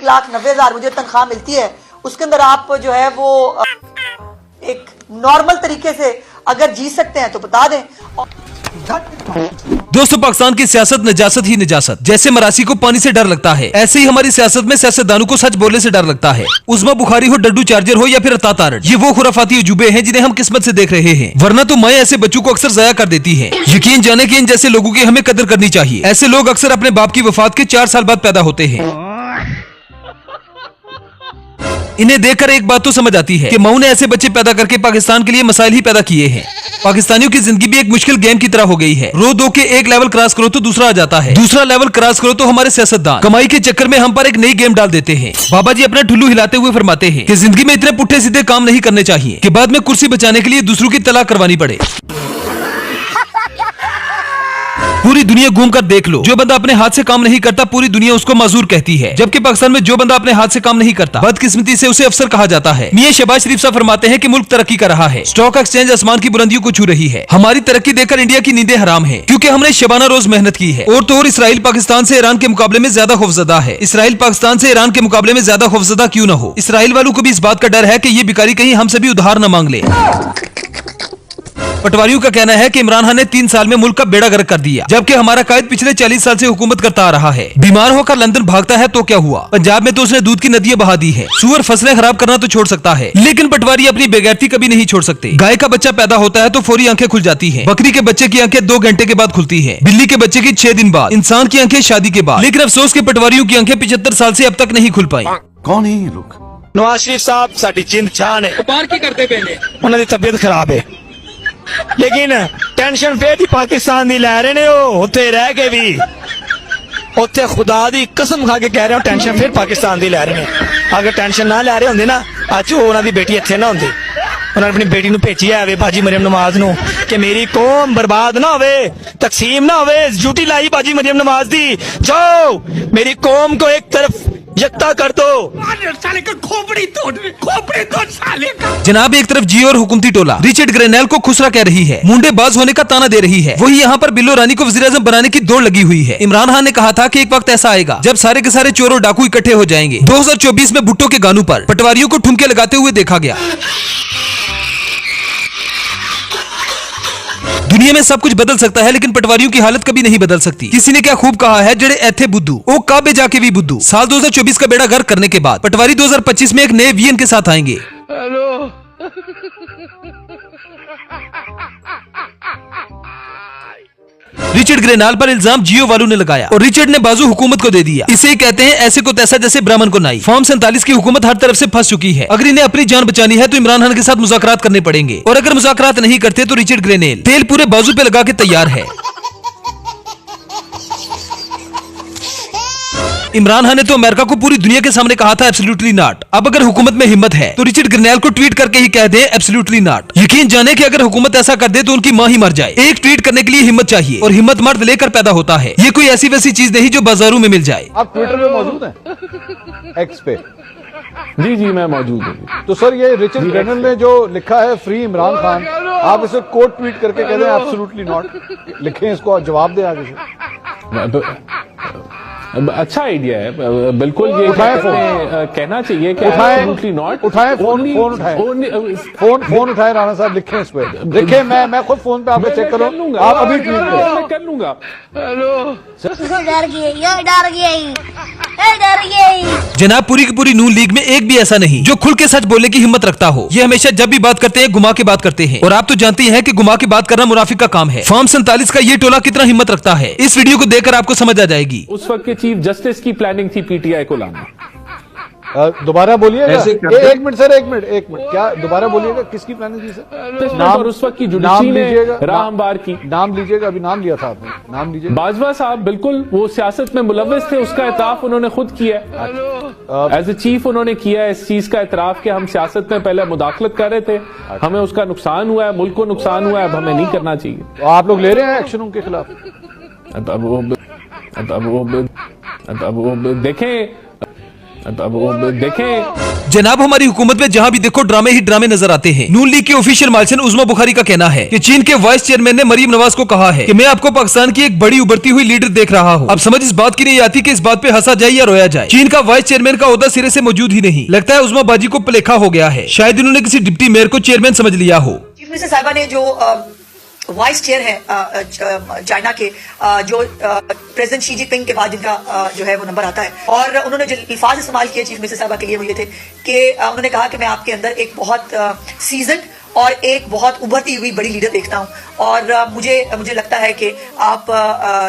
1,90,000 मुझे तनख्वाह मिलती है, उसके अंदर आप जो है वो एक नॉर्मल तरीके से अगर जी सकते हैं तो बता दें। दोस्तों, पाकिस्तान की सियासत नजासत ही नजासत। जैसे मरासी को पानी से डर लगता है, ऐसे ही हमारी सियासत में सियासतदानों को सच बोलने से डर लगता है। उस्मा बुखारी हो, डड्डू चार्जर हो या फिर अता तारड़, ये वो खुराफाती अजूबे हैं जिन्हें हम किस्मत से देख रहे हैं, वरना तो माएं ऐसे बच्चों को अक्सर जाया कर देती हैं। यकीन जाने कि इन जैसे लोगों की हमें कदर करनी चाहिए। ऐसे लोग अक्सर अपने बाप की वफात के 4 साल बाद पैदा होते हैं। इन्हें देखकर एक बात तो समझ आती है कि मऊ ने ऐसे बच्चे पैदा करके पाकिस्तान के लिए मसाइल ही पैदा किए हैं। पाकिस्तानियों की जिंदगी भी एक मुश्किल गेम की तरह हो गई है। रो दो के एक लेवल क्रॉस करो तो दूसरा आ जाता है, दूसरा लेवल क्रॉस करो तो हमारे सियासतदान कमाई के चक्कर में हम पर एक नई गेम डाल देते हैं। बाबा जी अपना ठुल्लू हिलाते हुए फरमाते हैं कि जिंदगी में इतने पुट्ठे सीधे काम नहीं करने चाहिए कि बाद में कुर्सी बचाने के लिए दूसरों की तलाक करवानी पड़े। पूरी दुनिया घूम कर देख लो, जो बंदा अपने हाथ से काम नहीं करता पूरी दुनिया उसको माजूर कहती है, जबकि पाकिस्तान में जो बंदा अपने हाथ से काम नहीं करता बदकिस्मती से उसे अफसर कहा जाता है। मियां शहबाज शरीफ साहब फरमाते हैं कि मुल्क तरक्की कर रहा है, स्टॉक एक्सचेंज आसमान की बुलंदियों को छू रही है। हमारी तरक्की देखकर इंडिया की नींदें हराम है, क्योंकि हमने शबाना रोज मेहनत की है। और तो और इसराइल पाकिस्तान से ईरान के मुकाबले में ज्यादा खौफजदा है। इसराइल पाकिस्तान से ईरान के मुकाबले में ज्यादा खौफजदा क्यों न हो? इसराइल वालों को भी इस बात का डर है कि ये भिखारी कहीं हमसे भी उधार न मांग ले। पटवारियों का कहना है कि इमरान खान ने 3 साल में मुल्क का बेड़ा गर्क कर दिया, जबकि हमारा कायद पिछले 40 साल से हुकूमत करता आ रहा है। बीमार होकर लंदन भागता है तो क्या हुआ? पंजाब में तो उसने दूध की नदियां बहा दी है। सुअर फसलें खराब करना तो छोड़ सकता है, लेकिन पटवारी अपनी बेगैरती कभी नहीं छोड़ सकते। गाय का बच्चा पैदा होता है तो फौरी आंखें खुल जाती है, बकरी के बच्चे की आंखें 2 घंटे के बाद खुलती है, बिल्ली के बच्चे की 6 दिन बाद, इंसान की आंखें शादी के बाद। लेकिन अफसोस के पटवारियों की आंखें 75 साल से अब तक नहीं खुल पाई। कौन है ये लोग? नवाज शरीफ साहब साडी जिंद जान है, बाहर की करते पे ने उन्हों की तबीयत खराब है, लेकिन टेंशन फिर भी पाकिस्तान की लै रहे ने। उत्थे रह के भी उत्थे खुदा दी कसम खा के कह रहे हो टेंशन फिर पाकिस्तान की लै रहे ने। अगर टेंशन ना लै रहे होंगे ना अज उन्होंने बेटी इत्थे ना होंदी। उन्होंने अपनी बेटी नूं भेजिया है बाजी मरियम नवाज नूं कि मेरी कौम बर्बाद ना होवे, तकसीम ना होवे। ड्यूटी लाई बाजी मरियम नवाज दी, जाओ मेरी कौम को एक तरफ यकता कर दो। साले का खोपड़ी तोड़ साले का। जनाब, एक तरफ जियो और हुकूमती टोला रिचर्ड ग्रेनेल को खुसरा कह रही है, मुंडे बाज होने का ताना दे रही है। वही यहाँ पर बिल्लो रानी को वज़ीर-ए-आज़म बनाने की दौड़ लगी हुई है। इमरान खान ने कहा था कि एक वक्त ऐसा आएगा जब सारे के सारे चोर और डाकू इकट्ठे हो जाएंगे। 2024 में भुट्टो के गानों पर पटवारियों को ठुमके लगाते हुए देखा गया। दुनिया में सब कुछ बदल सकता है, लेकिन पटवारियों की हालत कभी नहीं बदल सकती। किसी ने क्या खूब कहा है, जड़े ऐथे बुद्धू ओ काबे जाके भी बुद्धू। साल 2024 का बेड़ा गर्क करने के बाद पटवारी 2025 में एक नए विजन के साथ आएंगे। हेलो रिचर्ड ग्रेनाल पर इल्जाम जियो वालों ने लगाया और रिचर्ड ने बाजू हुकूमत को दे दिया। इसे ही कहते हैं ऐसे को तैसा जैसे ब्राह्मण को नाई। फॉर्म 47 की हुकूमत हर तरफ से फंस चुकी है। अगर इन्हें अपनी जान बचानी है तो इमरान खान के साथ मुज़ाकरात करने पड़ेंगे, और अगर मुज़ाकरात नहीं करते तो रिचर्ड ग्रेनेल तेल पूरे बाजू पे लगा के तैयार है। इमरान खान ने तो अमेरिका को पूरी दुनिया के सामने कहा था एब्सोल्युटली नॉट। अब अगर हुकूमत में हिम्मत है तो रिचर्ड ग्रेनेल को ट्वीट करके ही कह दे एब्सोल्युटली नॉट। यकीन जाने कि अगर हुकूमत ऐसा कर दे तो उनकी मां ही मर जाए। एक ट्वीट करने के लिए हिम्मत चाहिए, और हिम्मत मर्द लेकर पैदा होता है। ये कोई ऐसी वैसी चीज नहीं जो बाजारों में मिल जाए। आप ट्विटर पे मौजूद हैं? एक्स पे? जी जी मैं मौजूद हूँ। तो सर ये रिचर्ड ग्रेनेल ने जो लिखा है फ्री इमरान खान, आप इसे कोट ट्वीट करके कह दें एब्सोल्युटली नॉट लिखें, इसको जवाब दें आगे से। अच्छा आइडिया है, बिल्कुल ये कहना चाहिए कि एब्सोल्युटली नॉट। उठाएं फोन उठाएं, फोन उठाएं राणा साहब, लिखें इस पे, लिखें। मैं खुद फोन पे आपको चेक करूँ, आप अभी ट्वीट करें। मैं कर लूंगा। हेलो डर गई। जनाब, पूरी की पूरी नून लीग में एक भी ऐसा नहीं जो खुल के सच बोलने की हिम्मत रखता हो। ये हमेशा जब भी बात करते हैं घुमा के बात करते हैं, और आप तो जानती हैं कि घुमा के बात करना मुनाफिक का काम है। फॉर्म 47 का ये टोला कितना हिम्मत रखता है, इस वीडियो को देखकर आपको समझ आ जाएगी। उस वक्त के चीफ जस्टिस की प्लानिंग थी पीटीआई को लाना। दोबारा बोलिएगा, एक मिनट सर, एक मिनट, क्या दोबारा बोलिएगा, किसकी प्लानिंग थी सर? नाम और उस वक्त की जुडिशरी ने राह हमवार की। नाम लीजिएगा, अभी नाम लिया था आपने, नाम लीजिए। बाजवा साहब बिल्कुल वो सियासत में मुलव्वस थे, उसका एतराफ उन्होंने खुद किया। एज ए चीफ उन्होंने किया इस चीज का एतराफ कि हम सियासत में पहले मुदाखलत कर रहे थे, हमें उसका नुकसान हुआ है, मुल्क को नुकसान हुआ है, अब हमें नहीं करना चाहिए। तो आप लोग ले रहे हैं एक्शन उनके खिलाफ? अब वो देखें, अब वो देखें, जनाब हमारी हुकूमत में जहाँ भी देखो ड्रामे ही ड्रामे नजर आते हैं। नून लीग के ऑफिशियल मालसन उस्मा बुखारी का कहना है कि चीन के वाइस चेयरमैन ने मरीम नवाज को कहा है कि मैं आपको पाकिस्तान की एक बड़ी उभरती हुई लीडर देख रहा हूँ। अब समझ इस बात की नहीं आती कि इस बात पे हंसा जाए या रोया जाए। चीन का वाइस चेयरमैन का ओहदा सिरे से मौजूद ही नहीं। लगता है उस्मा बाजी को प्लेखा हो गया है। शायद इन्होंने किसी डिप्टी मेयर को चेयरमैन समझ लिया हो। चीफ मिनिस्टर साहिबा ने जो वाइस चेयर है चाइना के, जो प्रेसिडेंट शी जिनपिंग के बाद जिनका जो है वो नंबर आता है, और उन्होंने जो अल्फाज इस्तेमाल किए चीफ मिनिस्टर साहिबा के लिए वो ये थे कि उन्होंने कहा कि मैं आपके अंदर एक बहुत सीजन और एक बहुत उभरती हुई बड़ी लीडर देखता हूं, और मुझे लगता है कि आप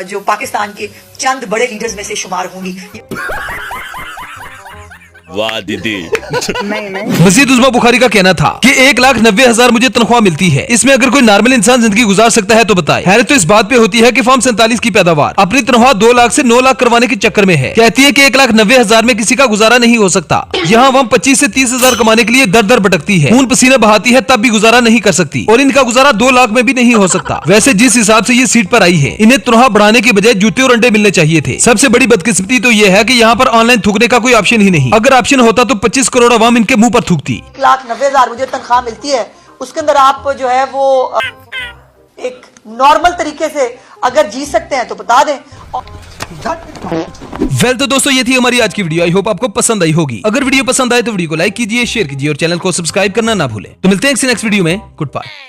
जो पाकिस्तान के चंद बड़े लीडर्स में से शुमार होंगी। वाह दीदी। मजीद उस्मा बुखारी का कहना था कि 1,90,000 मुझे तनख्वाह मिलती है। इसमें अगर कोई नॉर्मल इंसान जिंदगी गुजार सकता है तो बताए। हैरत तो इस बात पे होती है कि फॉर्म 47 की पैदावार अपनी तनख्वाह 2 लाख से 9 लाख करवाने के चक्कर में है। कहती है कि 1,90,000 में किसी का गुजारा नहीं हो सकता। यहाँ वह 25 से 30,000 कमाने के लिए दर दर भटकती है, खून पसीना बहाती है, तब भी गुजारा नहीं कर सकती, और इनका गुजारा 2 लाख में भी नहीं हो सकता। वैसे जिस हिसाब से ये सीट पर आई है, इन्हें तनख्वाह बढ़ाने के बजाय जूते और अंडे मिलने चाहिए थे। सबसे बड़ी बदकिस्मती तो ये है कि यहाँ पर ऑनलाइन थूकने का कोई ऑप्शन ही नहीं। अगर ऑप्शन होता तो 25 करोड़ अवाम इनके मुंह पर थूकती। 1,90,000 मुझे तनख्वाह मिलती है, उसके अंदर आप जो है वो एक नॉर्मल तरीके से अगर जी सकते हैं तो बता दें। वेल तो दोस्तों ये थी हमारी आज की वीडियो। आई होप आपको पसंद आई होगी। अगर वीडियो पसंद आए तो वीडियो को लाइक कीजिए, शेयर कीजिए और चैनल को सब्सक्राइब करना ना भूलें। तो मिलते हैं नेक्स्ट वीडियो में। Good bye.